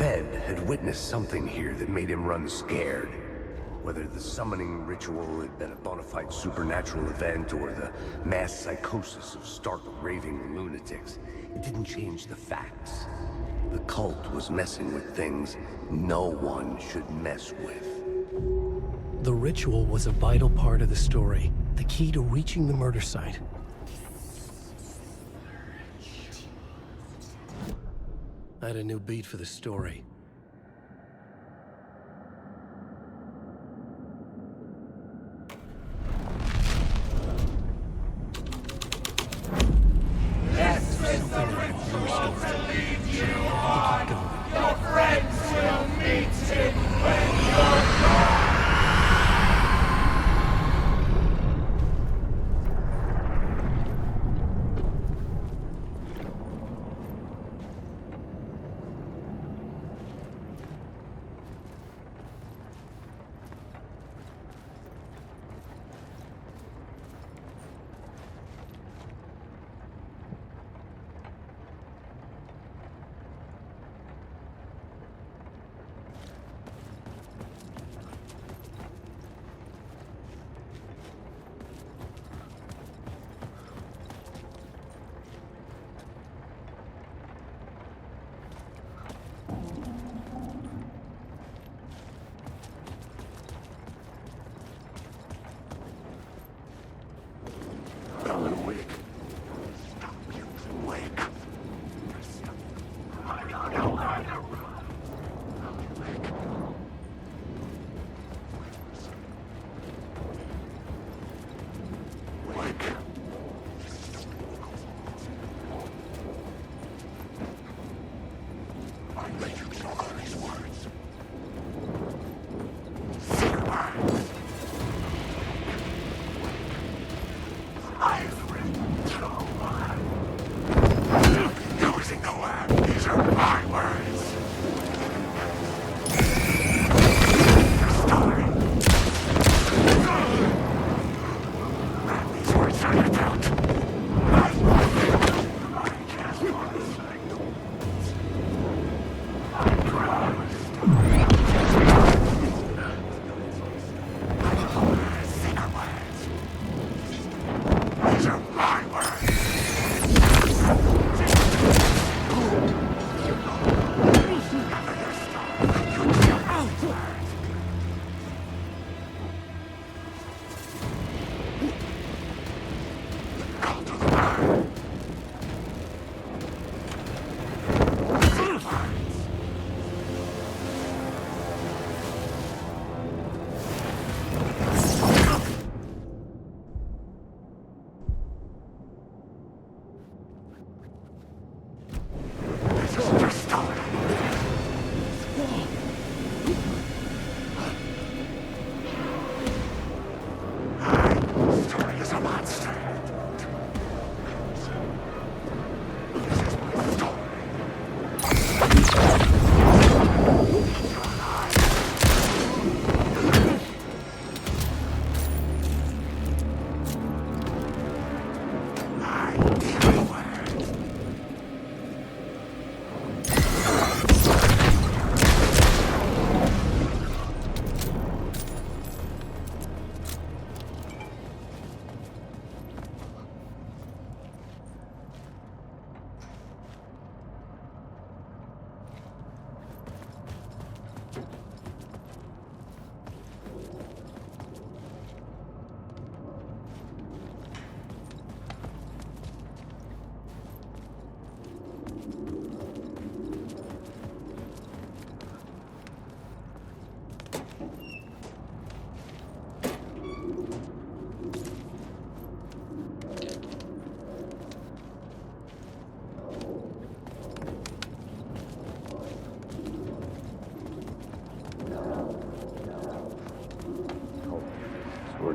Fed had witnessed something here that made him run scared. Whether the summoning ritual had been a bona fide supernatural event or the mass psychosis of stark raving lunatics, it didn't change the facts. The cult was messing with things no one should mess with. The ritual was a vital part of the story, the key to reaching the murder site. I had a new beat for the story.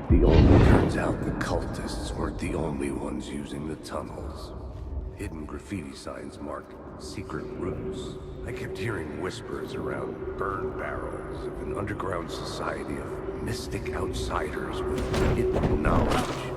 Turns out the cultists weren't the only ones using the tunnels. Hidden graffiti signs marked secret routes. I kept hearing whispers around burn barrels of an underground society of mystic outsiders with hidden knowledge.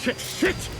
Shit!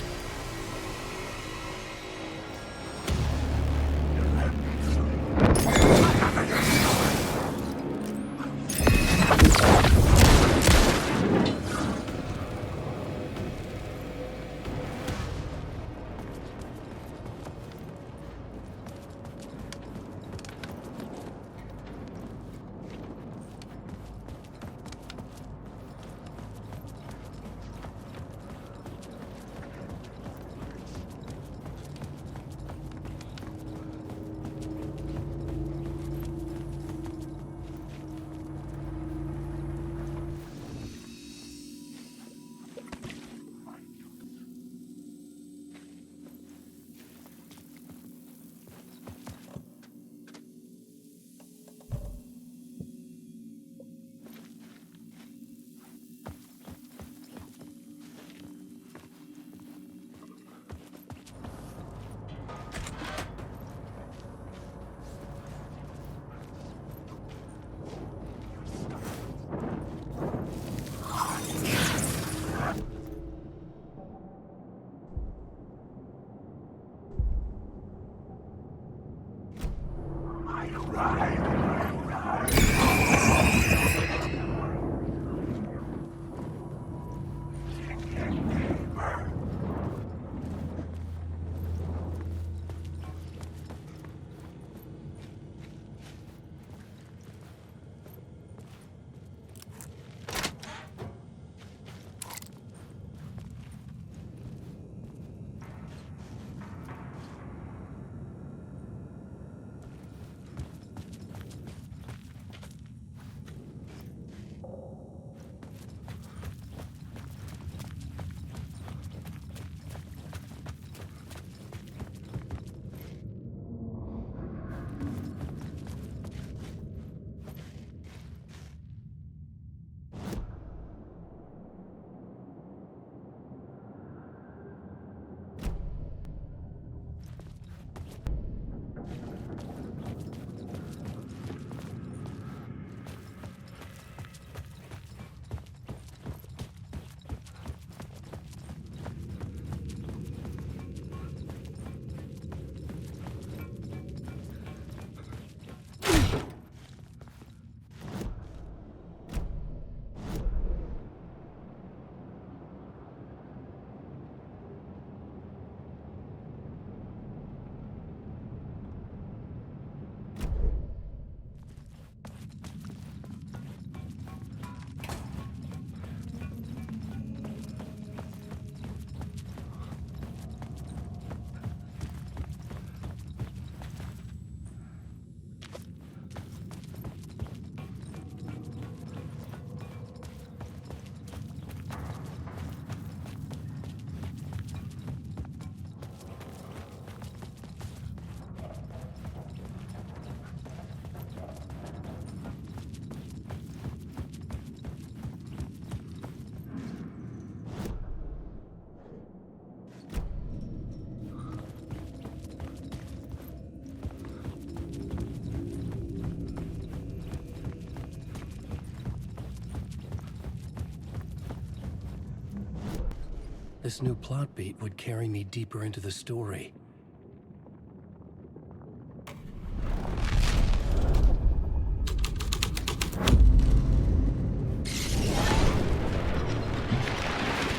This new plot beat would carry me deeper into the story.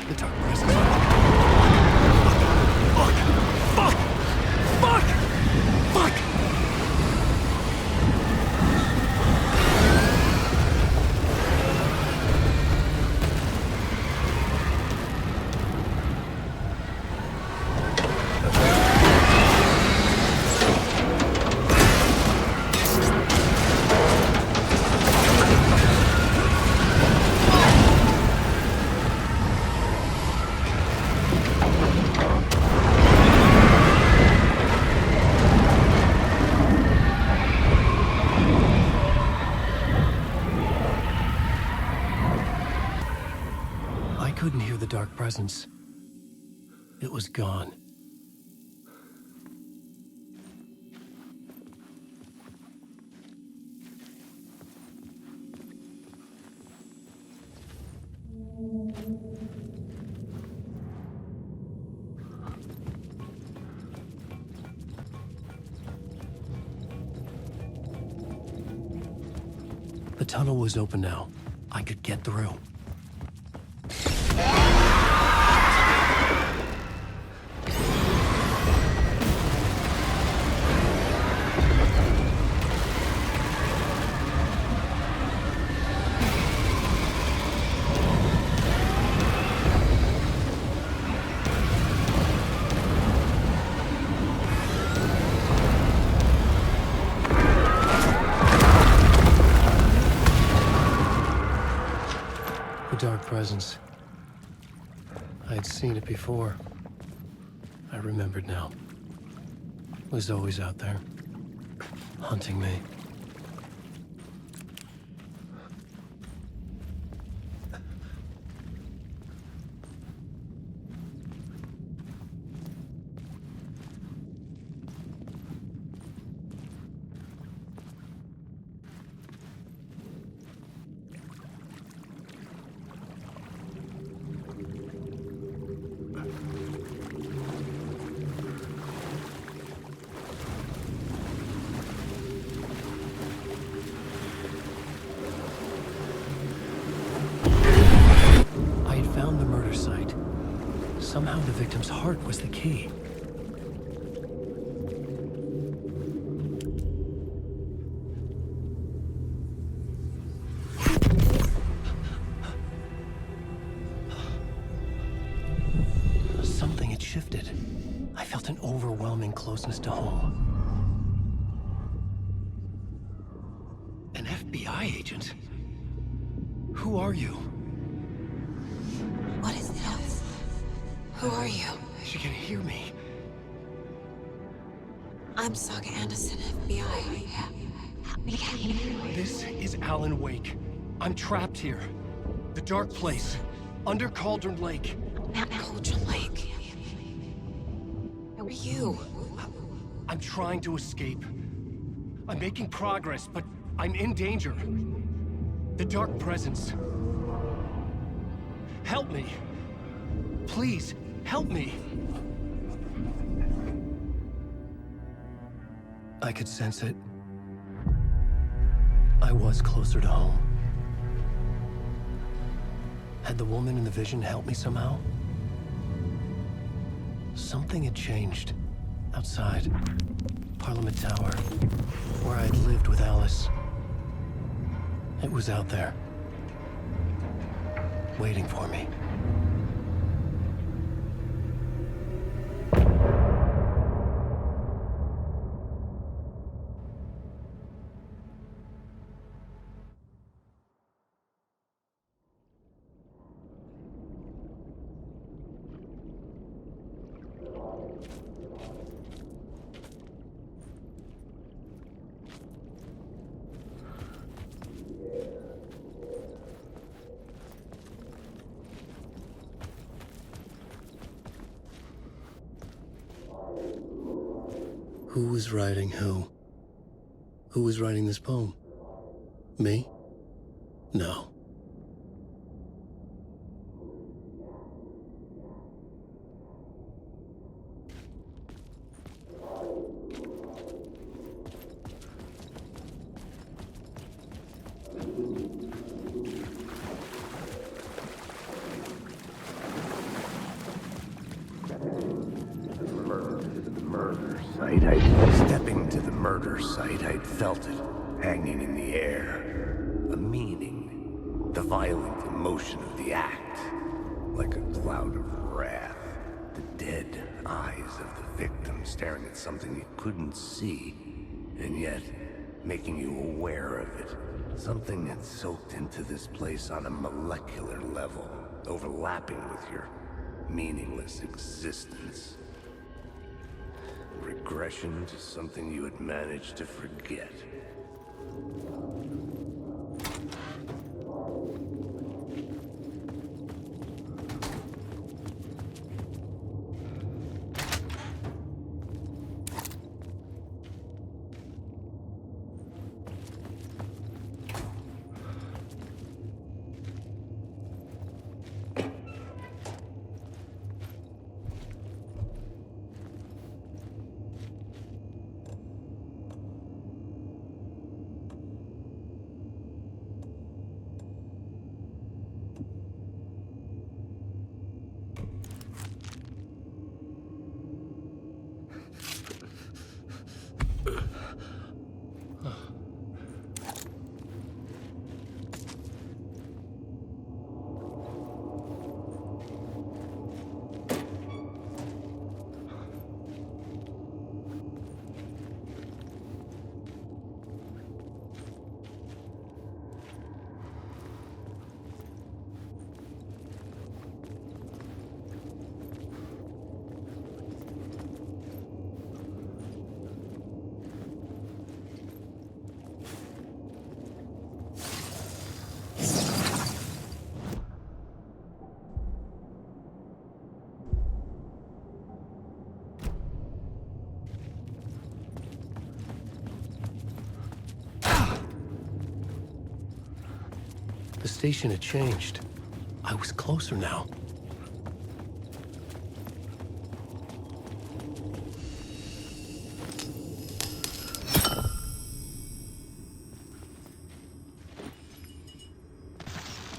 The dark presence. Fuck! I couldn't hear the dark presence. It was gone. tunnel was open now. I could get through. Dark presence. I had seen it before. I remembered now. It was always out there, hunting me. Somehow the victim's heart was the key. Something had shifted. I felt an overwhelming closeness to home. An FBI agent? Who are you? What is this? Who are you? She can hear me. I'm Saga Anderson, FBI. This is Alan Wake. I'm trapped here. The dark place. Under Cauldron Lake. Cauldron Lake. Who are you? I'm trying to escape. I'm making progress, but I'm in danger. The dark presence. Help me. Please, help me. I could sense it. I was closer to home. Had the woman in the vision helped me somehow? Something had changed. Outside. Parliament Tower. Where I'd lived with Alice. It was out there. Waiting for me. Who was writing who? Who was writing this poem? Me? No. Stepping to the murder site, I'd felt it, hanging in the air. A meaning. The violent emotion of the act. Like a cloud of wrath. The dead eyes of the victim staring at something you couldn't see, and yet making you aware of it. Something had soaked into this place on a molecular level, overlapping with your meaningless existence. Regression to something you had managed to forget. station had changed. I was closer now.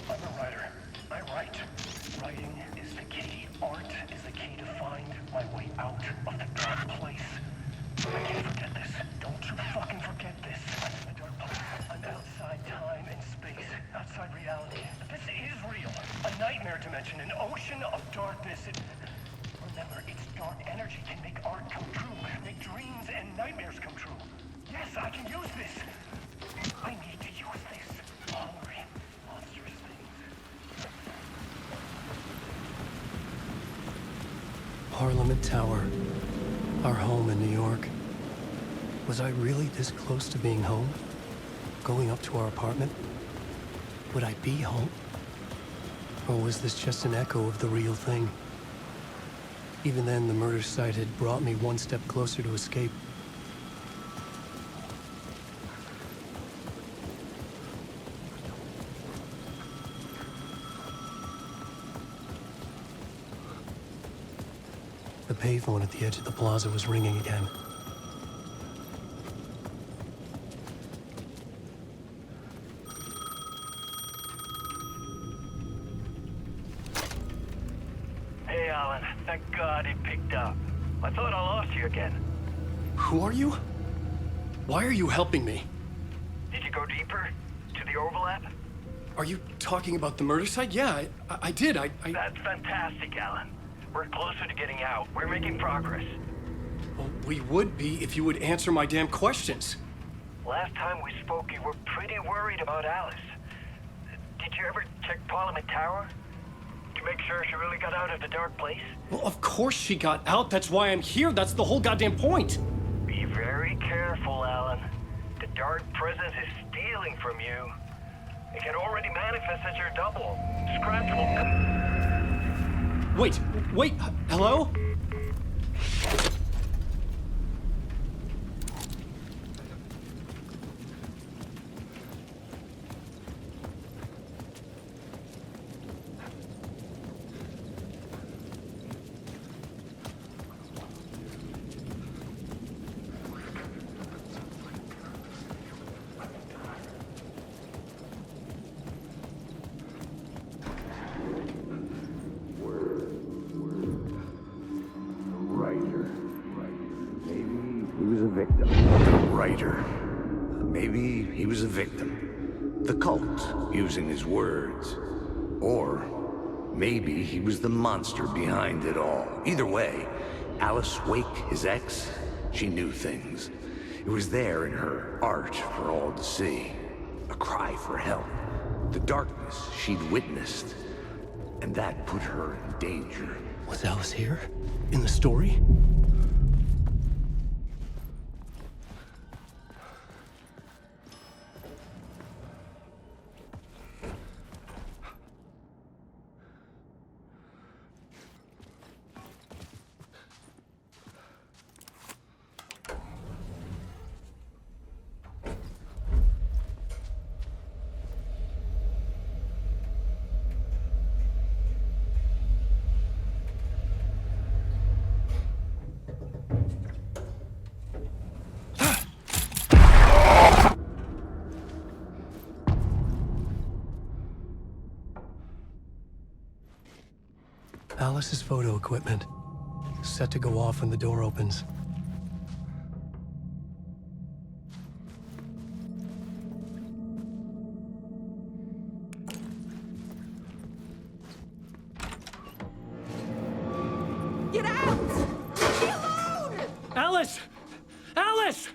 I'm a writer. I write. Writing is the key. Art is the key to find my way out of the dark place. I can't forget this. Don't you fucking forget this. I'm in the dark place. I'm outside time and space. Outside reality. This is real. A nightmare dimension. An ocean of darkness. Remember, its dark energy can make art come true. Make dreams and nightmares come true. Yes, I can use this. I need to use this. Hungry, monstrous things. Parliament Tower. Our home in New York. Was I really this close to being home? Going up to our apartment? Would I be home? Or was this just an echo of the real thing? Even then, the murder site had brought me one step closer to escape. The payphone at the edge of the plaza was ringing again. Hey, Alan. Thank God it picked up. I thought I lost you again. Who are you? Why are you helping me? Did you go deeper? To the overlap? Are you talking about the murder site? Yeah, I did. That's fantastic, Alan. We're closer to getting out. We're making progress. Well, we would be if you would answer my damn questions. Last time we spoke, you were pretty worried about Alice. Did you ever check Parliament Tower? To make sure she really got out of the dark place? Well, of course she got out. That's why I'm here. That's the whole goddamn point. Be very careful, Alan. The dark presence is stealing from you. It can already manifest as your double. Scratch will... Wait, hello? Maybe he was a victim. The cult, using his words. Or maybe he was the monster behind it all. Either way, Alice Wake, his ex, she knew things. It was there in her art for all to see. A cry for help. The darkness she'd witnessed. And that put her in danger. Was Alice here? In the story? Alice's photo equipment. Set to go off when the door opens. Get out! Leave me alone! Alice! Alice!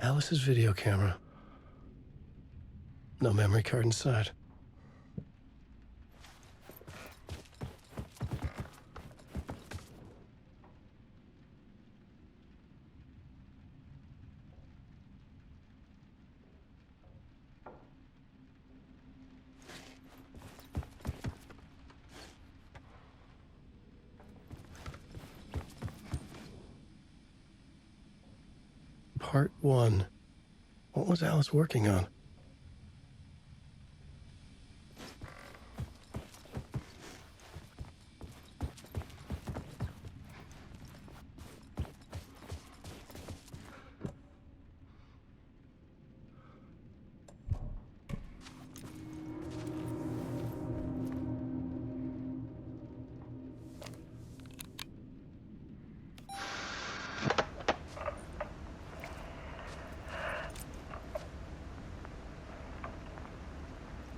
Alice's video camera. No memory card inside. Part 1. What was Alice working on?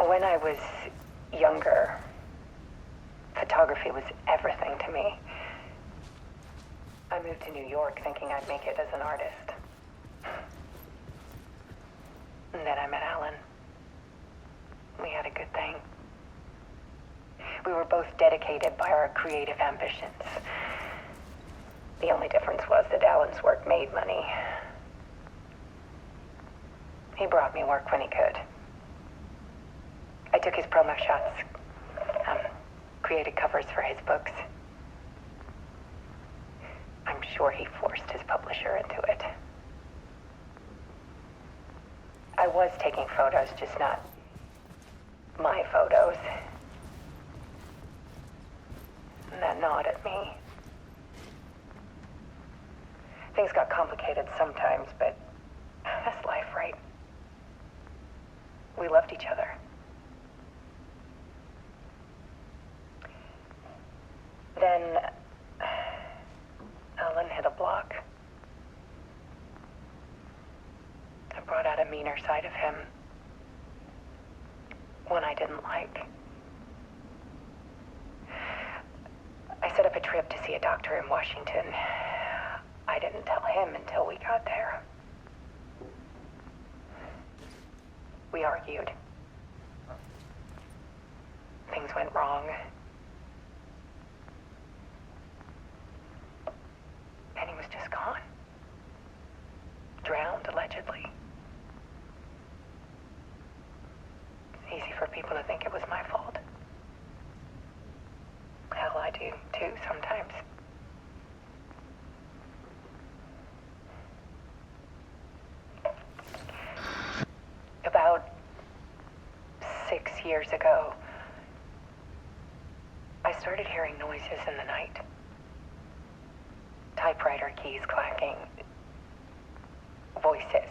When I was younger, photography was everything to me. I moved to New York thinking I'd make it as an artist. And then I met Alan. We had a good thing. We were both dedicated by our creative ambitions. The only difference was that Alan's work made money. He brought me work when he could. I took his promo shots, created covers for his books. I'm sure he forced his publisher into it. I was taking photos, just not my photos. And that gnawed at me. Things got complicated sometimes, but that's life, right? We loved each other. Then Alan hit a block. I brought out a meaner side of him. One I didn't like. I set up a trip to see a doctor in Washington. I didn't tell him until we got there. We argued. Things went wrong. And he was just gone. Drowned, allegedly. It's easy for people to think it was my fault. Hell, I do, too, sometimes. About 6 years ago, I started hearing noises in the night. Typewriter keys clacking. Voices.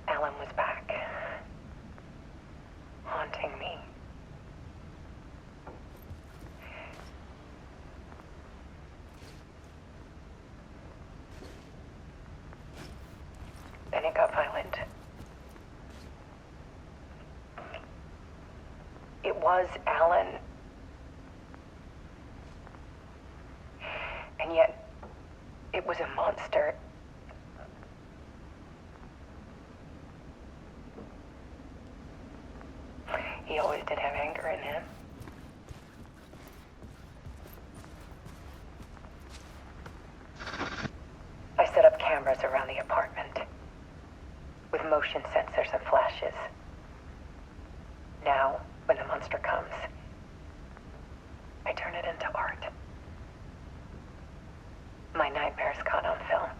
Alan was back. Haunting me. Then it got violent. It was Alan. And yet, it was a monster. He always did have anger in him. I set up cameras around the apartment with motion sensors and flashes. Now, when the monster comes, I turn it into art. My nightmares caught on film.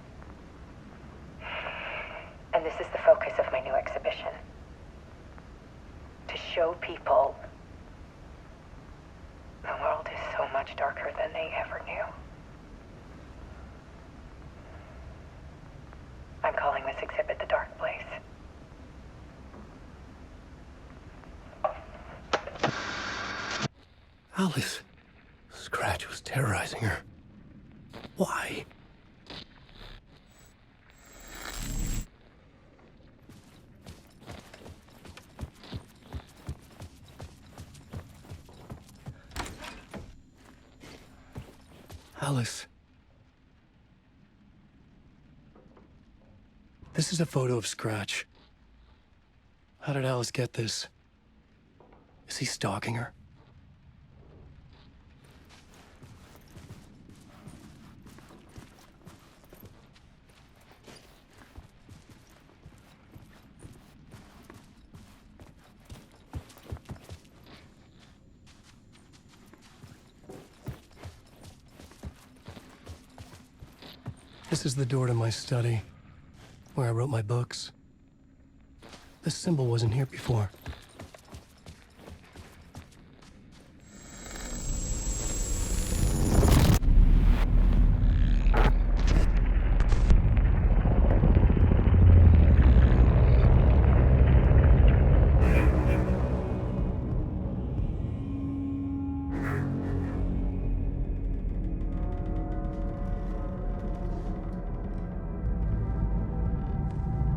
And this is the focus of my new exhibition. To show people the world is so much darker than they ever knew. I'm calling this exhibit The Dark Place. Alice. Scratch was terrorizing her. Why? Alice. This is a photo of Scratch. How did Alice get this? Is he stalking her? This is the door to my study, where I wrote my books. This symbol wasn't here before.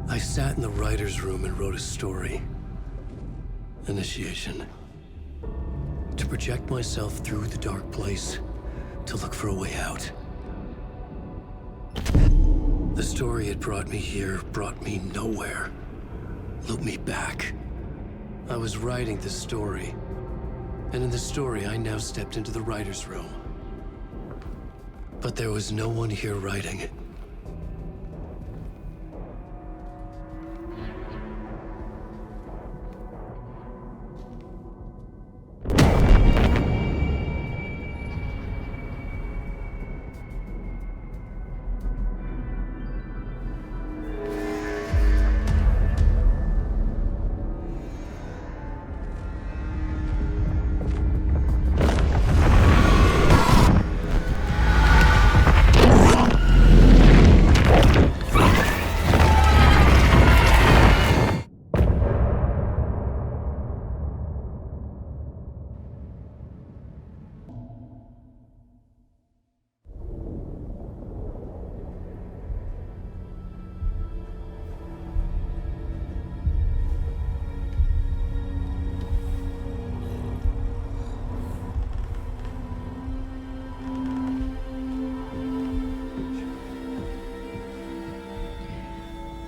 I sat in the writer's room and wrote a story. Initiation. To project myself through the dark place, to look for a way out. The story had brought me here, brought me nowhere. Looped me back. I was writing the story. And in the story, I now stepped into the writer's room. But there was no one here writing it.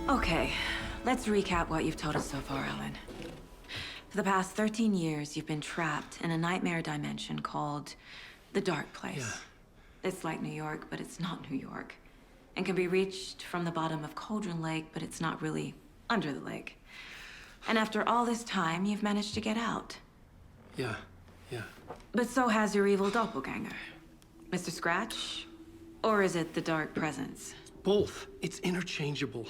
Okay, let's recap what you've told us so far, Alan. For the past 13 years, you've been trapped in a nightmare dimension called the Dark Place. Yeah. It's like New York, but it's not New York. And can be reached from the bottom of Cauldron Lake, but it's not really under the lake. And after all this time, you've managed to get out. Yeah. But so has your evil doppelganger. Mr. Scratch? Or is it the Dark Presence? Both. It's interchangeable.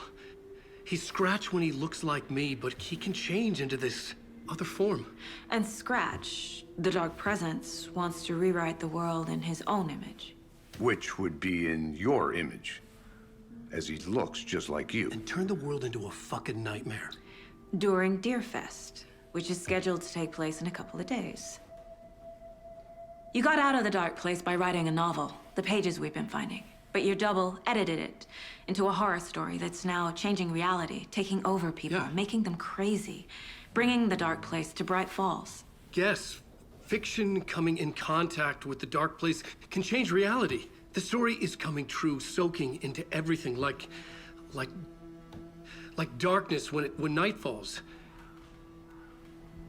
He's Scratch when he looks like me, but he can change into this other form. And Scratch, the Dark Presence, wants to rewrite the world in his own image. Which would be in your image, as he looks just like you. And turn the world into a fucking nightmare. During Deerfest, which is scheduled to take place in a couple of days. You got out of the Dark Place by writing a novel, the pages we've been finding. But your double edited it into a horror story that's now changing reality, taking over people, making them crazy, bringing the Dark Place to Bright Falls. Yes, fiction coming in contact with the Dark Place can change reality. The story is coming true, soaking into everything like darkness when night falls.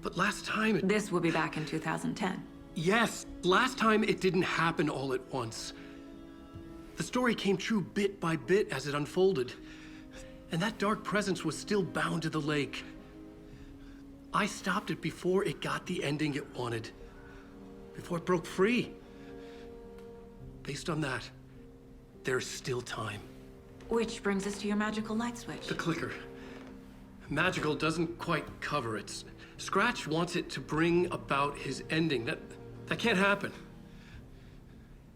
But last time This will be back in 2010. Yes, last time it didn't happen all at once. The story came true bit by bit as it unfolded. And that dark presence was still bound to the lake. I stopped it before it got the ending it wanted. Before it broke free. Based on that, there's still time. Which brings us to your magical light switch. The clicker. Magical doesn't quite cover it. Scratch wants it to bring about his ending. That can't happen.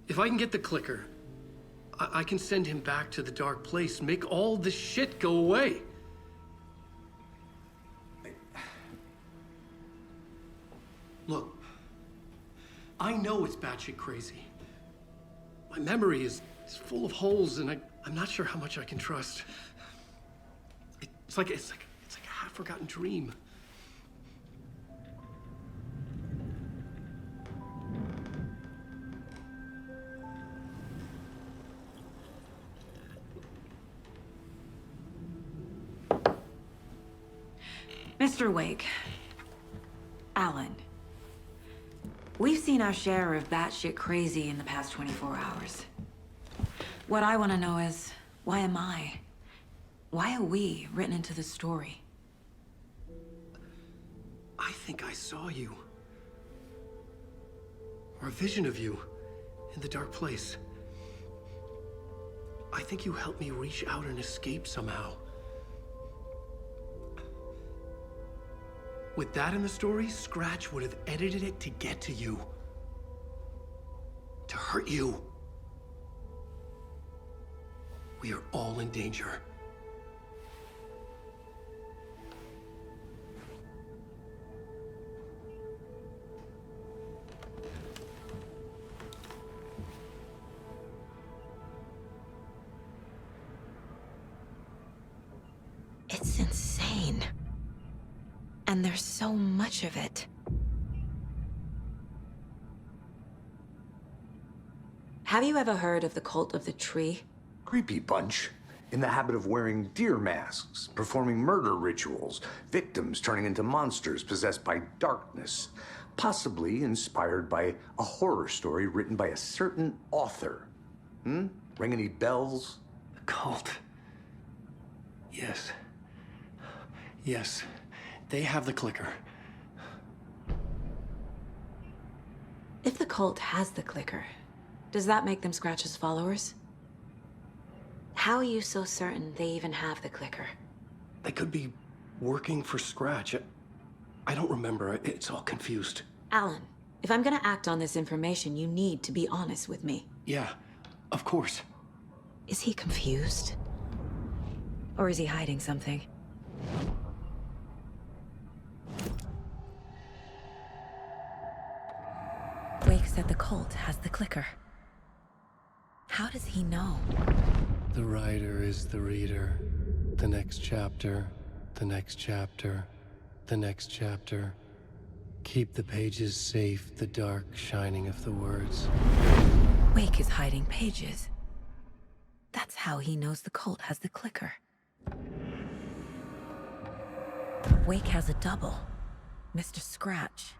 If I can get the clicker, I can send him back to the Dark Place, make all this shit go away. Look, I know it's batshit crazy. My memory is full of holes, and I'm not sure how much I can trust. It's like a half-forgotten dream. Mr. Wake, Alan, we've seen our share of batshit crazy in the past 24 hours. What I want to know is, why am I? Why are we written into the story? I think I saw you. Or a vision of you in the Dark Place. I think you helped me reach out and escape somehow. With that in the story, Scratch would have edited it to get to you. To hurt you. We are all in danger. It's insane. And there's so much of it. Have you ever heard of the cult of the tree? Creepy bunch. In the habit of wearing deer masks, performing murder rituals, victims turning into monsters possessed by darkness, possibly inspired by a horror story written by a certain author. Ring any bells? The cult. Yes. Yes. They have the clicker. If the cult has the clicker, does that make them Scratch's followers? How are you so certain they even have the clicker? They could be working for Scratch. I don't remember. It's all confused. Alan, if I'm gonna act on this information, you need to be honest with me. Yeah, of course. Is he confused? Or is he hiding something? Wake said the cult has the clicker. How does he know? The writer is the reader. The next chapter, the next chapter, the next chapter. Keep the pages safe, the dark shining of the words. Wake is hiding pages. That's how he knows the cult has the clicker. Wake has a double. Mr. Scratch.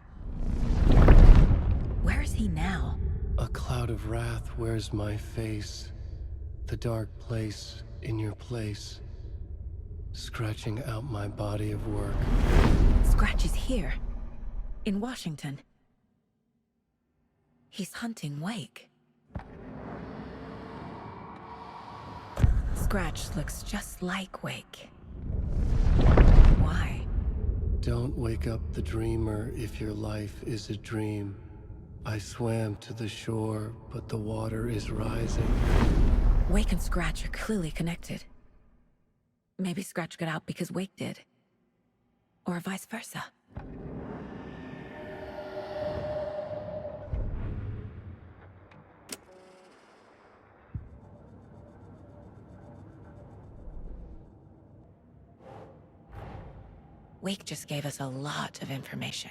Where is he now? A cloud of wrath wears my face. The dark place in your place. Scratching out my body of work. Scratch is here. In Washington. He's hunting Wake. Scratch looks just like Wake. Why? Don't wake up the dreamer if your life is a dream. I swam to the shore, but the water is rising. Wake and Scratch are clearly connected. Maybe Scratch got out because Wake did. Or vice versa. Wake just gave us a lot of information.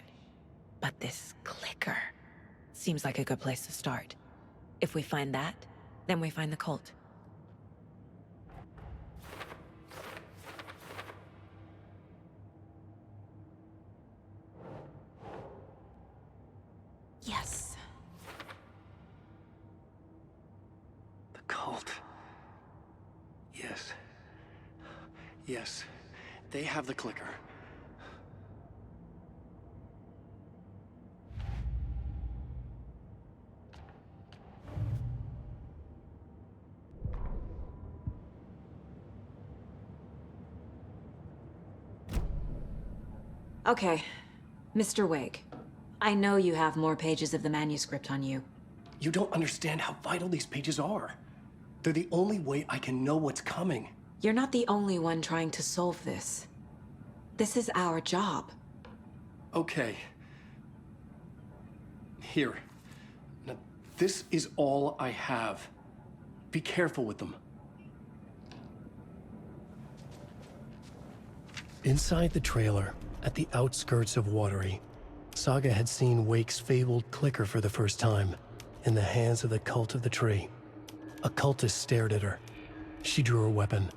But this clicker seems like a good place to start. If we find that, then we find the cult. Yes. The cult. Yes. Yes. They have the clicker. Okay, Mr. Wake. I know you have more pages of the manuscript on you. You don't understand how vital these pages are. They're the only way I can know what's coming. You're not the only one trying to solve this. This is our job. Okay. Here. Now, this is all I have. Be careful with them. Inside the trailer, at the outskirts of Watery, Saga had seen Wake's fabled clicker for the first time, in the hands of the cult of the tree. A cultist stared at her. She drew her weapon.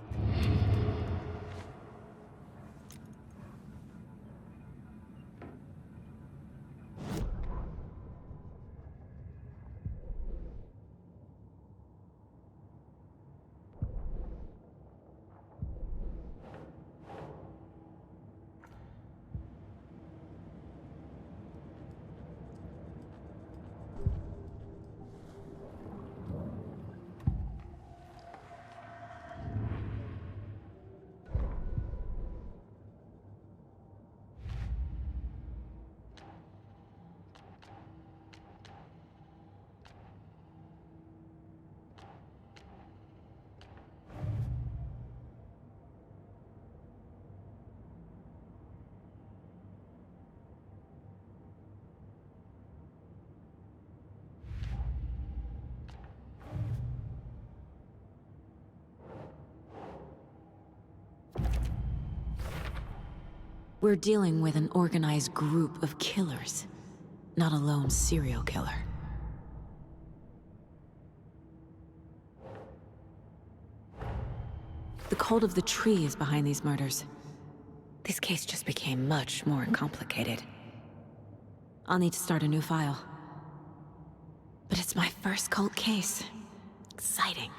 We're dealing with an organized group of killers, not a lone serial killer. The cult of the tree is behind these murders. This case just became much more complicated. I'll need to start a new file. But it's my first cult case. Exciting.